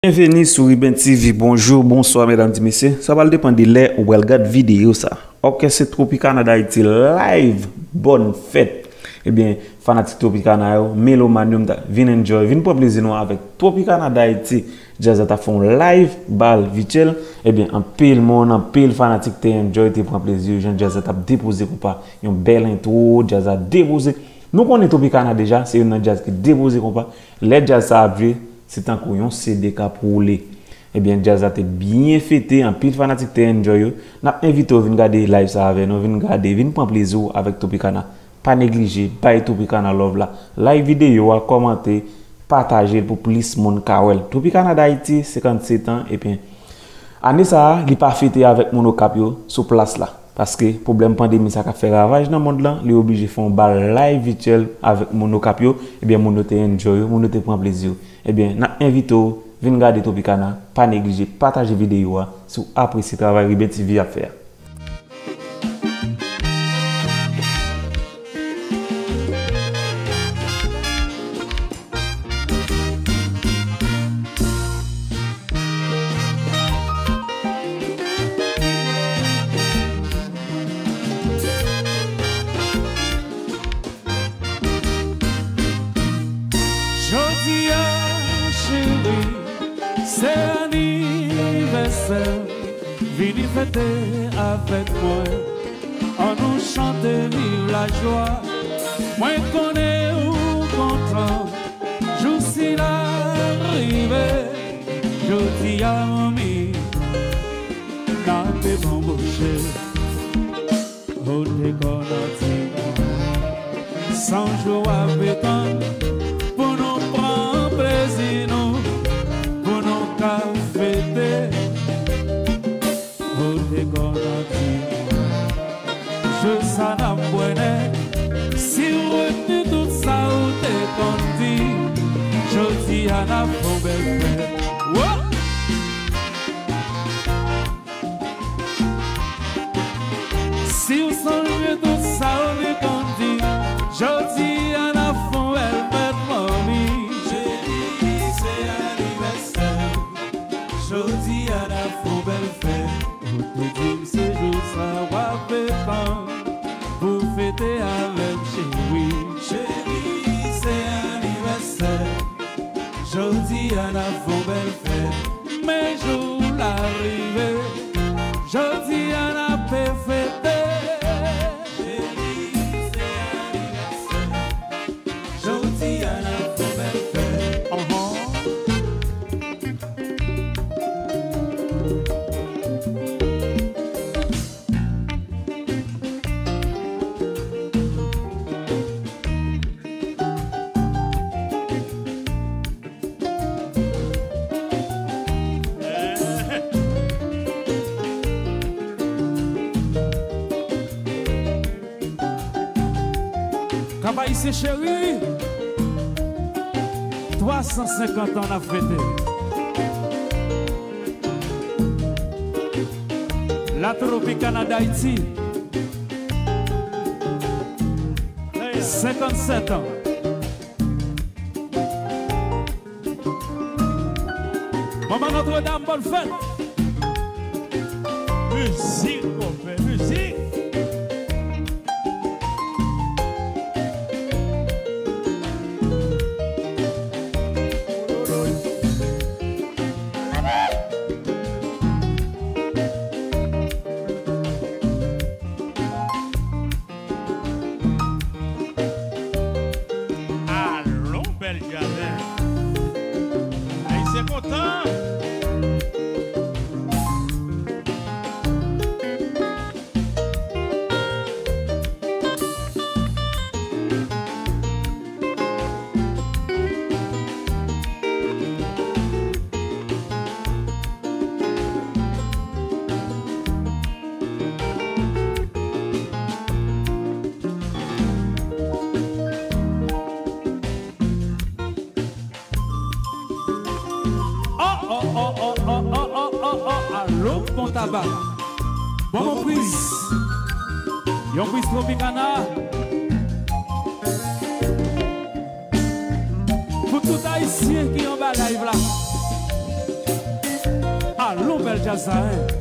Bienvenue sur Riben TV. Bonjour, bonsoir mesdames et messieurs. Ça va dépendre de l'air ou regarder vidéo ça. Ok, c'est Tropicana d'Haïti live. Bonne fête. Eh bien, fanatique Tropicana, Melomanium, viens enjoy, viens pour plaisir nous avec Tropicana d'Haïti. Jazz ta font live, bal, vitel. Eh bien, en pile monde, en pile fanatique te enjoy, te prend plaisir. Jean Jazz t'a déposé ou pas. Une belle intro, Jazz a déposé. Nous connaissons Tropicana déjà, c'est une jazz qui déposé ou pas. Les jazz a joué. C'est un couillon CD pour les. Eh bien, jazz a été bien fêté, en pile fanatique te enjoy. N'a invité à venir regarder live ça avec nous, venir regarder, venir prendre plaisir avec Tropicana. Pas négliger, pas Tropicana love là. Live vidéo à commenter, partager pour plus monde kawel. Tropicana d'Haïti 57 ans et bien année ça, il pas fêté avec monocap yo sur place là. Parce que problème pandémie ça a fait ravage dans le monde là, il est obligé de faire un bal live virtuel avec monocap yo et bien mon te enjoy, mon te prend plaisir. Eh bien, n'a invité venir regarder Tropicana, pas négliger, partager vidéo sur apprécier travail Riben TV à faire. C'est anniversaire, venez fêter avec moi. On nous chante vive la joie. Moi connais ou content, je suis l'arrivée. Je dis à mamie, n'a pas embauché. Au déconnatif, sans jour avec un, pour nous prendre plaisir. Je s'en abonne. Si vous retenez tout ça, vous t'es conduit. Je dis à la belle fête. Si vous songez tout ça, vous t'es conduit. Je dis à la belle fête, mamie. Je dis c'est anniversaire. Je dis à la belle fête. Vous te dites c'est jour ça va faire. Vous fêtez avec chérie. Chérie, c'est anniversaire. Jodi à la belle fête. Mais jour l'arrivée. Jodi à la paix fêtée. Chérie, c'est anniversaire. Jodi à la belle fête. Kabaï c'est chéri, 350 ans à fêter. La Tropicana d'Haïti, 57 ans. Maman Notre-Dame, bonne fête. Musique, on fait musique. Allô, bon tabac. Bon prise. Yon prise Tropicana. Pour tout haïtien qui en bas live là. jazz ça, hein.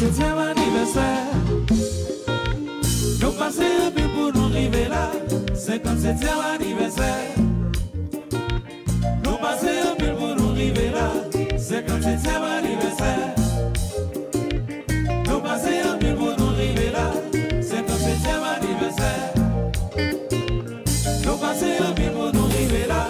Septième anniversaire. Nous passons un peu pour nous arriver là. 57e anniversaire. Nous passons un peu pour nous arriver là. 57e anniversaire. Nous passons un peu pour nous arriver là. 57e anniversaire. Nous passons un peu pour nous arriver là.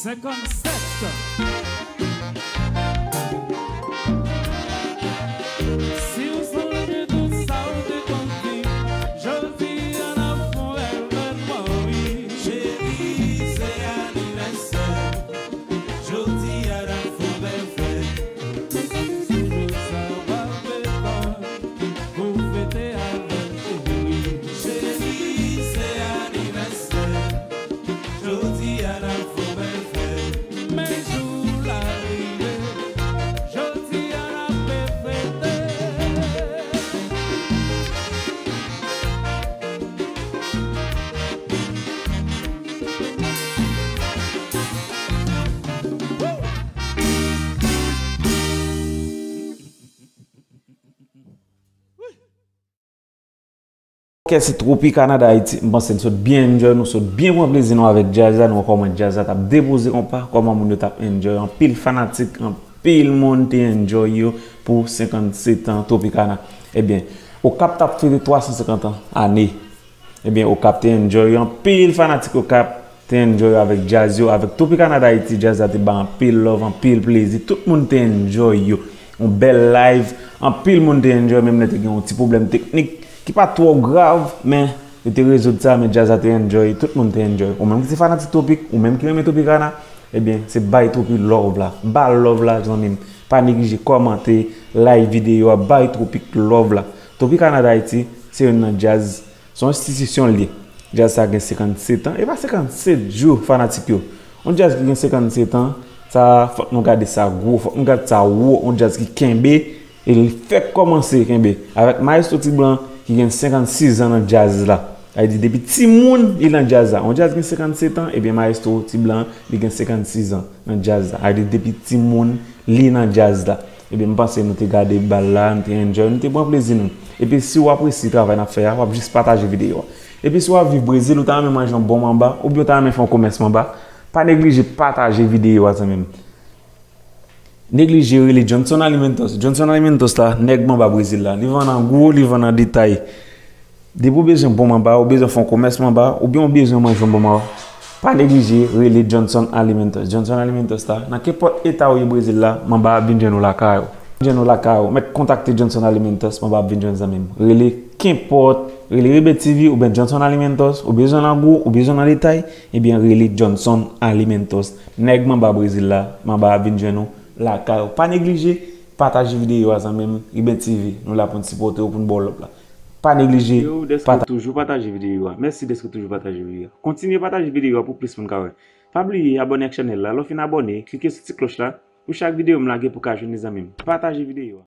57. Si vous songez tout ça, vous décomptez. Je dis à la fond, elle va mourir. Chérie, c'est anniversaire. Je dis à la fond, belle fête. Si je sais pas faire, vous fêtez avec chérie. Chérie, c'est anniversaire. Je dis à la fond, belle fête. Mes jours l'arrivée, je dis à la paix fêtée. Ok, c'est Tropicana d'Haïti. Bon, c'est nous sommes bien enjoy, nous sommes bien bon plaisir nous avec Jazza, nous comment Jazza t'a déposé on pas comment moun yo t'a enjoy, en pile fanatique, en pile monde t'a enjoy yo pour 57 ans Tropicana. Eh bien, au cap t'a fait 350 ans année. Eh bien, au cap t'a enjoy, en pile fanatique au cap t'a enjoy avec Jazz yo, avec Tropicana d'Haïti, Jazza t'a ba en pile love, en pile plaisir, tout le monde t'a enjoy yo. Un bel live, en pile monde t'a enjoy, même net un petit problème technique qui pas trop grave, mais il te résout ça, mais Jazza te enjoy, tout le monde te enjoy. Ou même qui est fanatique topic, ou même qui aime Tropicana, eh bien, c'est by Tropic love là. Ball love là, j'en ai pas négligé, commenter, live vidéo, by Tropic love là. Tropicana d'Haïti, c'est une jazz, son institution liée. Jazz ça a 57 ans, et pas 57 jours fanatique yo. On jazz qui a 57 ans, ça, faut nous garder ça gros, faut nous garder ça haut, on jazz qui kembe, et il fait commencer kembe. Avec Maestro Tiblan, qui a 56 ans dans le jazz là. Il dit depuis petit monde il dans jazz là. On jazz qui 57 ans et bien Maestro Tiblan il a 56 ans dans jazz là. Il dit depuis petit monde il dans jazz là. Et bien je pense que nous te garder balle là, nous te enjoy, nous te bon plaisir nous. Et puis si vous appréciez le travail à faire, vous juste partager vidéo. Et puis si vous vivez au Brésil, vous avez manger un bon mamba ou bien vous avez fait un commerce mamba, pas négliger partager vidéo ça même. Négliger les Johnson Alimentos. Johnson Alimentos là, nèg mamba Brésil là. Li vend en gros, li vend en détail. Des pour besoin bon mamba, ou besoin font commerce mamba, ou bien besoin manger bon mamba. Pas négliger les Johnson Alimentos. Johnson Alimentos là, dans n'importe état au Brésil là, mamba vinn joindre la caillou. Joindre la caillou, mettre contacter Johnson Alimentos, mamba vinn joindre ça même. Relé qu'importe, relé Rebel TV ou bien Johnson Alimentos, ou besoin en gros, ou besoin en détail, et bien relé Johnson Alimentos. Nèg mamba Brésil là, mamba vinn joindre la caillou. Pas négliger partager vidéo ça même Rebel TV, nous là pour supporter pour bon là. Pas négliger, toujours partager vidéo. Merci d'être toujours partager vidéo. Continuez à partager vidéo pour plus de monde. Pas oublier abonner à la chaîne là. Lorsque vous abonnez, cliquez sur cette cloche là pour chaque vidéo me pour que je les amis. Partagez vidéo.